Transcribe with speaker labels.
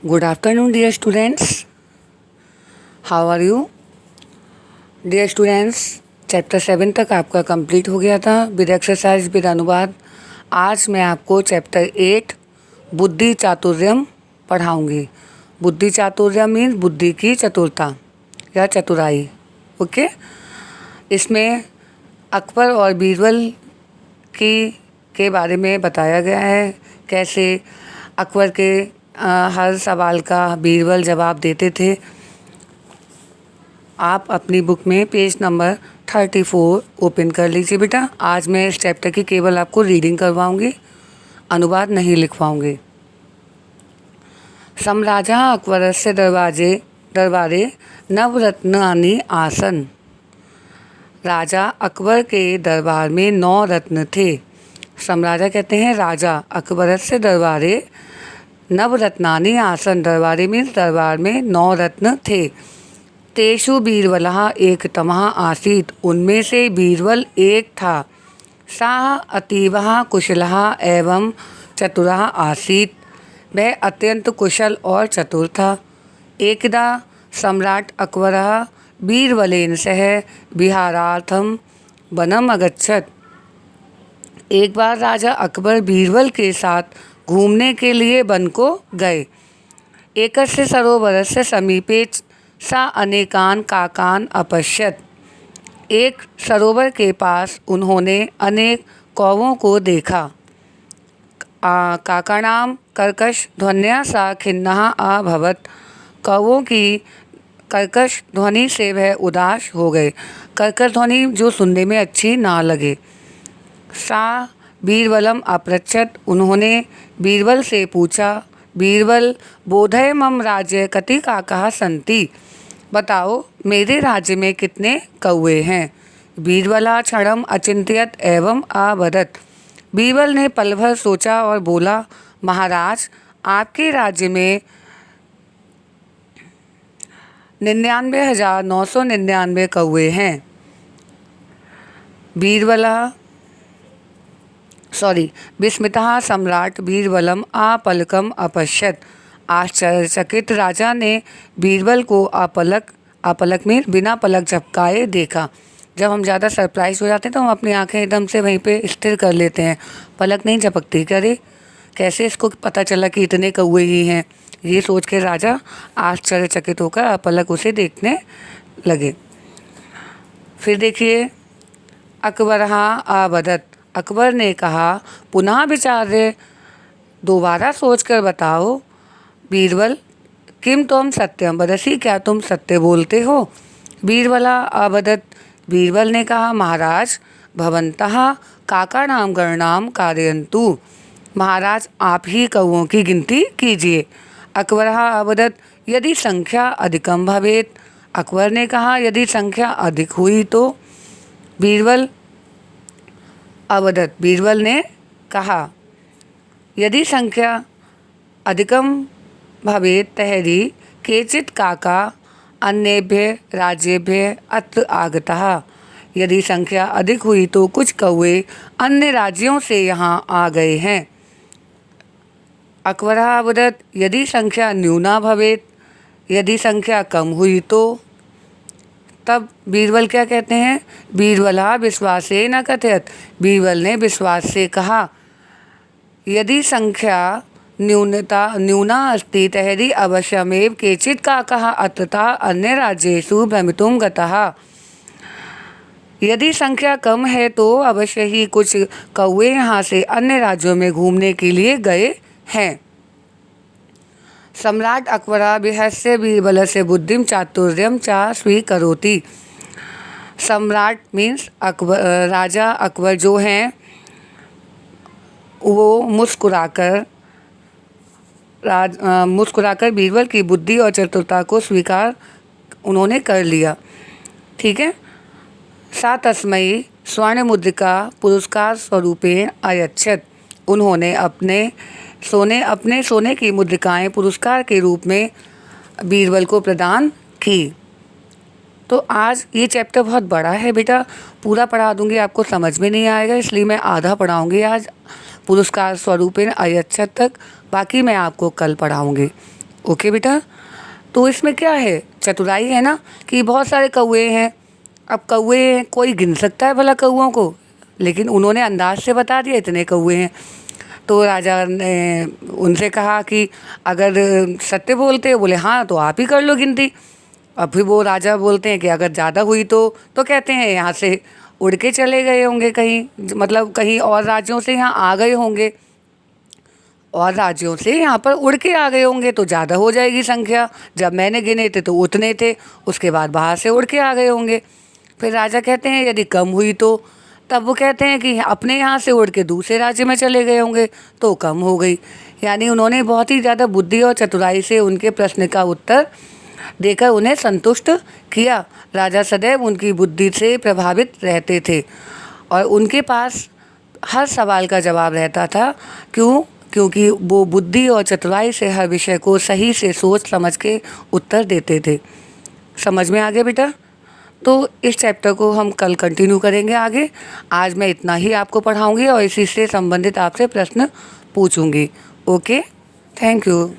Speaker 1: Good afternoon, dear students. How are you? Dear students, chapter 7 तक आपका complete हो गया था विद एक्सरसाइज विद अनुवाद। आज मैं आपको चैप्टर 8 बुद्धि चातुर्यम पढ़ाऊंगी। बुद्धि चातुर्यम मीन्स बुद्धि की चतुरता या चतुराई। ओके, इसमें अकबर और बीरबल के बारे में बताया गया है, कैसे अकबर के हर सवाल का बीरबल जवाब देते थे। आप अपनी बुक में पेज नंबर 34 ओपन कर लीजिए बेटा। आज मैं इस चैप्टर की केवल आपको रीडिंग करवाऊंगी, अनुवाद नहीं लिखवाऊंगी। सम्राजा अकबरस्य दरबारे नवरत्नानि आसन। राजा अकबर के दरबार में 9 रत्न थे। सम्राजा कहते हैं राजा, अकबरस्य दरबारे नवरत्नानि आसन। दरबारे मीन्स दरबार में 9 रत्न थे। तेषु बीरबलः एकतमः आसीत्। उनमें से बीरबल एक था। सः अतीवः कुशलः एवं चतुरः आसीत्। वह अत्यंत कुशल और चतुर था। एकदा सम्राट अकबरः बीरबलेन सह विहारार्थं वनम् अगच्छत्। एक बार राजा अकबर बीरबल के साथ घूमने के लिए वन को गए। एकस्य सरोवरस्य समीपे सा अनेकान काकान अपश्यत। एक सरोवर के पास उन्होंने अनेक कौवों को देखा। काकानाम कर्कश ध्वन्या सा खिन्नः अभवत्। कौवों की कर्कश ध्वनि से वह उदास हो गए। कर्कश ध्वनि जो सुनने में अच्छी ना लगे। सा बीरबलम अपृच्छत। उन्होंने बीरबल से पूछा, बीरबल बोधय मम राज्य कति काकाः सन्ति। बताओ मेरे राज्य में कितने कौवे हैं। बीरबला क्षणम अचिंत्यत एवं अवदत। बीरबल ने पल भर सोचा और बोला, महाराज आपके राज्य में 99,999 कौवे हैं। विस्मितः सम्राट बीरबलम अपलकम अपश्यत। आश्चर्यचकित राजा ने बीरबल को अपलक में बिना पलक झपकाए देखा। जब हम ज़्यादा सरप्राइज हो जाते हैं तो हम अपनी आंखें एकदम से वहीं पे स्थिर कर लेते हैं, पलक नहीं झपकती। करे कैसे इसको पता चला कि इतने कौवे ही हैं, ये सोच के राजा आश्चर्यचकित होकर अपलक उसे देखने लगे। फिर देखिए, अकबरः अवदत। अकबर ने कहा, पुनः विचार्य, दोबारा सोचकर बताओ। बीरबल किम तुम सत्यम वदसि, क्या तुम सत्य बोलते हो। बीरबला अवदत। बीरबल ने कहा, महाराज भवन्तः काकानाम गणनाम कारयन्तु। महाराज आप ही कौवों की गिनती कीजिए। अकबरः अवदत, यदि संख्या अधिकम भवेत। अकबर ने कहा, यदि संख्या अधिक हुई तो। बीरबल ने कहा, यदि संख्या अधिकम भवेत तर्हि केचित् काका अन्येभ्य राज्येभ्य अत्र आगतः। यदि संख्या अधिक हुई तो कुछ कौवे अन्य राज्यों से यहाँ आ गए हैं। अकबरः अवदत, यदि संख्या न्यूना भवेत। यदि संख्या कम हुई तो। तब बीरबल क्या कहते हैं, बीरबला विश्वासे न कथयत। बीरबल ने विश्वास से कहा, यदि संख्या न्यूना अस्ति तर्हि अवश्यमेव केचित् काकाः अत्रतः अन्य राज्येषु भ्रमितुं गताः। यदि संख्या कम है तो अवश्य ही कुछ कौवे यहाँ से अन्य राज्यों में घूमने के लिए गए हैं। सम्राट अकबर बिहस्य बीरबलस्य बुद्धिम चातुर्यम च स्वीकरोति। सम्राट मीन्स अकबर, राजा अकबर जो हैं वो मुस्कुराकर बीरबल की बुद्धि और चतुरता को स्वीकार उन्होंने कर लिया। ठीक है। सा तस्मै स्वर्ण मुद्रिका पुरस्कार स्वरूपेण अयच्छत। उन्होंने अपने सोने की मुद्रिकाएं पुरस्कार के रूप में बीरबल को प्रदान की। तो आज ये चैप्टर बहुत बड़ा है बेटा, पूरा पढ़ा दूंगी आपको समझ में नहीं आएगा, इसलिए मैं आधा पढ़ाऊंगी आज, पुरस्कार स्वरूपेण अयच्छत तक। बाकी मैं आपको कल पढ़ाऊंगी। ओके बेटा। तो इसमें क्या है, चतुराई है ना, कि बहुत सारे कौवे हैं। अब कौवे कोई गिन सकता है भला कौवों को, लेकिन उन्होंने अंदाज से बता दिया इतने कौवे हैं। तो राजा ने उनसे कहा कि अगर सत्य बोलते हो, बोले हाँ तो आप ही कर लो गिनती। अब फिर वो राजा बोलते हैं कि अगर ज़्यादा हुई तो कहते हैं यहाँ से उड़ के चले गए होंगे कहीं, मतलब कहीं और राज्यों से यहाँ आ गए होंगे, और राज्यों से यहाँ पर उड़ के आ गए होंगे तो ज़्यादा हो जाएगी संख्या। जब मैंने गिने थे तो उतने थे, उसके बाद बाहर से उड़ के आ गए होंगे। फिर राजा कहते हैं यदि कम हुई तो, तब वो कहते हैं कि अपने यहाँ से उड़ के दूसरे राज्य में चले गए होंगे तो कम हो गई। यानी उन्होंने बहुत ही ज़्यादा बुद्धि और चतुराई से उनके प्रश्न का उत्तर देकर उन्हें संतुष्ट किया। राजा सदैव उनकी बुद्धि से प्रभावित रहते थे और उनके पास हर सवाल का जवाब रहता था। क्योंकि वो बुद्धि और चतुराई से हर विषय को सही से सोच समझ के उत्तर देते थे। समझ में आ गया बेटा? तो इस चैप्टर को हम कल कंटिन्यू करेंगे आगे। आज मैं इतना ही आपको पढ़ाऊंगी और इसी से संबंधित आपसे प्रश्न पूछूंगी। Okay, thank you.